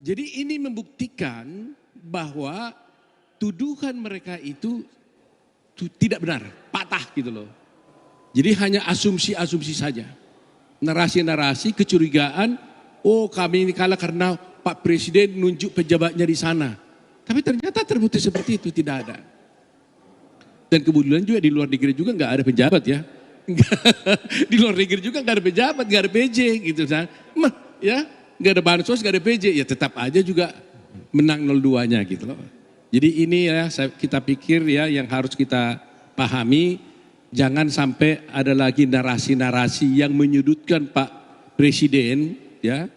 Jadi ini membuktikan bahwa tuduhan mereka itu tidak benar, patah gitu loh. Jadi hanya asumsi-asumsi saja. Narasi-narasi, kecurigaan, oh kami ini kalah karena Pak Presiden nunjuk pejabatnya di sana. Tapi ternyata terbukti seperti itu, tidak ada. Dan kebetulan juga di luar negeri juga nggak ada pejabat ya. Di luar negeri juga nggak ada pejabat, nggak ada PJ gitu. Ya, nggak ada bansos, nggak ada PJ, ya tetap aja juga menang 02-nya gitu loh. Jadi ini ya kita pikir ya yang harus kita pahami, jangan sampai ada lagi narasi-narasi yang menyudutkan Pak Presiden ya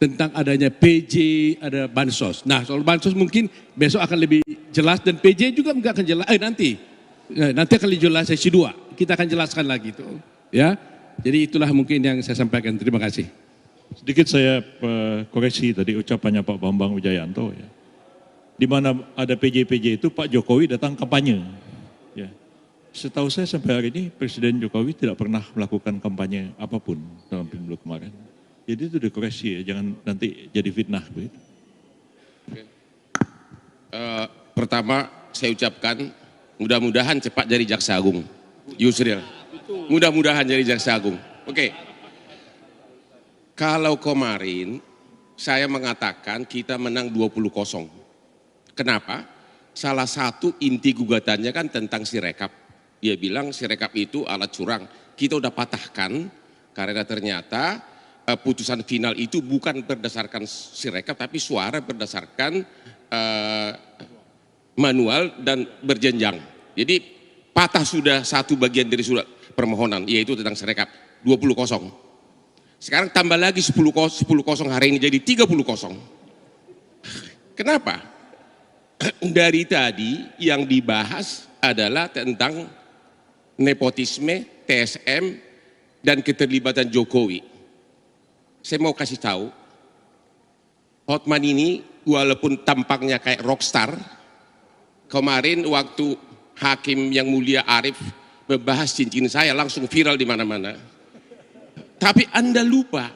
tentang adanya PJ, ada bansos. Nah soal bansos mungkin besok akan lebih jelas dan PJ juga nggak akan jelas. Nanti akan lebih jelas sesi 2. Kita akan jelaskan lagi itu ya. Jadi itulah mungkin yang saya sampaikan. Terima kasih. Sedikit saya koreksi tadi ucapannya Pak Bambang Wijayanto ya. Di mana ada PJ-PJ itu Pak Jokowi datang kampanye. Ya. Setahu saya sampai hari ini Presiden Jokowi tidak pernah melakukan kampanye apapun dalam pemilu kemarin. Jadi itu dikoreksi ya, jangan nanti jadi fitnah begitu. Pertama saya ucapkan mudah-mudahan cepat jadi Jaksa Agung. Yusril, mudah-mudahan jadi Jaksa Agung. Oke. Kalau kemarin saya mengatakan kita menang 20-0. Kenapa? Salah satu inti gugatannya kan tentang Sirekap. Dia bilang Sirekap itu alat curang. Kita udah patahkan karena ternyata putusan final itu bukan berdasarkan Sirekap tapi suara berdasarkan manual dan berjenjang. Jadi patah sudah satu bagian dari surat permohonan yaitu tentang Sirekap 20-0. Sekarang tambah lagi 10-0 hari ini jadi 30-0. Kenapa? Dari tadi yang dibahas adalah tentang nepotisme, TSM, dan keterlibatan Jokowi. Saya mau kasih tahu, Hotman ini walaupun tampaknya kayak rockstar, kemarin waktu Hakim yang mulia Arief membahas cincin saya langsung viral di mana-mana. Tapi Anda lupa,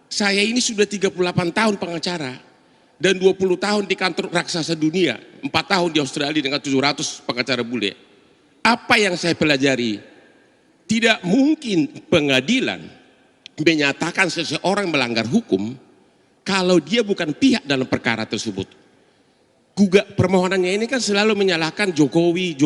saya ini sudah 38 tahun pengacara. Dan 20 tahun di kantor raksasa dunia, 4 tahun di Australia dengan 700 pengacara bule. Apa yang saya pelajari? Tidak mungkin pengadilan menyatakan seseorang melanggar hukum kalau dia bukan pihak dalam perkara tersebut. Permohonannya ini kan selalu menyalahkan Jokowi,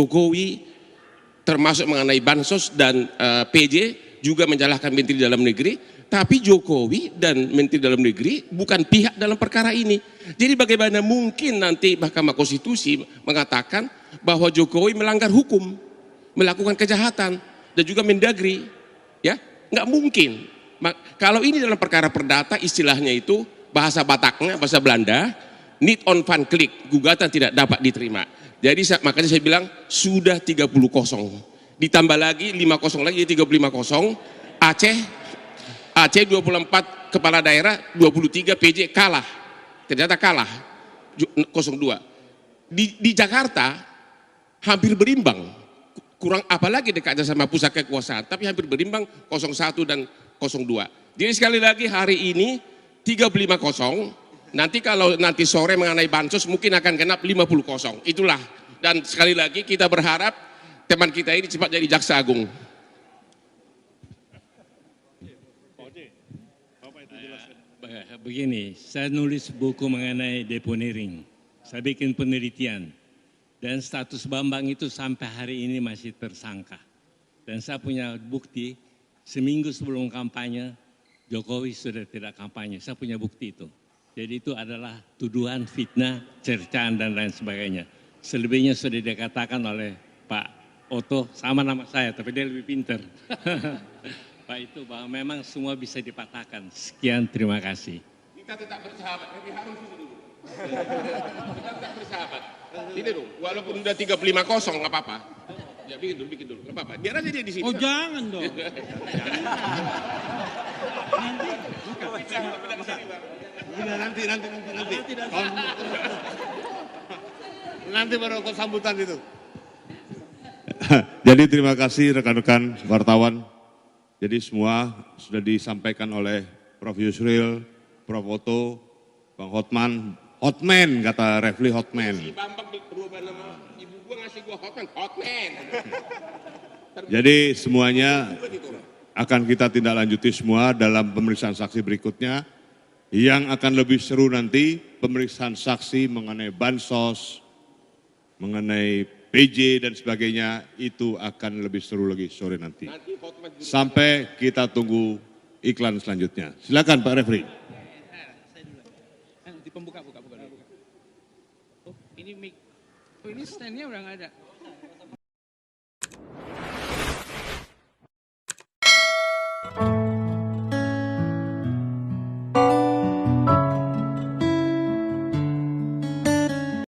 termasuk mengenai bansos dan PJ, juga menyalahkan Menteri Dalam Negeri. Tapi Jokowi dan Menteri Dalam Negeri bukan pihak dalam perkara ini. Jadi bagaimana mungkin nanti Mahkamah Konstitusi mengatakan bahwa Jokowi melanggar hukum, melakukan kejahatan, dan juga Mendagri, ya nggak mungkin. Kalau ini dalam perkara perdata, istilahnya itu bahasa Bataknya, bahasa Belanda, niet on van klik, gugatan tidak dapat diterima. Jadi makanya saya bilang sudah 30-0, ditambah lagi 5-0 lagi jadi 35-0. Aceh 24 kepala daerah, 23 PJ kalah. Ternyata kalah 02. Di Jakarta hampir berimbang. Kurang apalagi dekatnya sama pusat kekuasaan, tapi hampir berimbang 01 dan 02. Jadi sekali lagi hari ini 35-0. Nanti kalau nanti sore mengenai bansos mungkin akan genap 50-0. Itulah. Dan sekali lagi kita berharap teman kita ini cepat jadi Jaksa Agung. Begini, saya nulis buku mengenai deponering, saya bikin penelitian, dan status Bambang itu sampai hari ini masih tersangka. Dan saya punya bukti, seminggu sebelum kampanye, Jokowi sudah tidak kampanye, saya punya bukti itu. Jadi itu adalah tuduhan, fitnah, cercaan, dan lain sebagainya. Selebihnya sudah dikatakan oleh Pak Otto, sama nama saya, tapi dia lebih pintar. Pak itu bahwa memang semua bisa dipatahkan. Sekian, terima kasih. Kita tetap bersahabat, lebih harus dulu. Kita tetap bersahabat. Ini dulu, walaupun udah 35-0 nggak apa-apa. Ya bikin dulu, nggak apa-apa. Biar aja dia di sini. Oh jangan dong. Nanti baru kau sambutan itu. Jadi terima kasih rekan-rekan wartawan. Jadi semua sudah disampaikan oleh Prof. Yusril, Prof. Otto, Bang Hotman, Hotman kata Refli Hotman. Si Bambang berubah nama ibu gua ngasih gua Hotman. Jadi semuanya akan kita tindak lanjuti semua dalam pemeriksaan saksi berikutnya. Yang akan lebih seru nanti pemeriksaan saksi mengenai bansos, mengenai PJ dan sebagainya, itu akan lebih seru lagi sore nanti. Sampai kita tunggu iklan selanjutnya. Silakan Pak Refri. Nanti pembuka. Oh, ini mic. Oh, ini stand-nya udah nggak ada.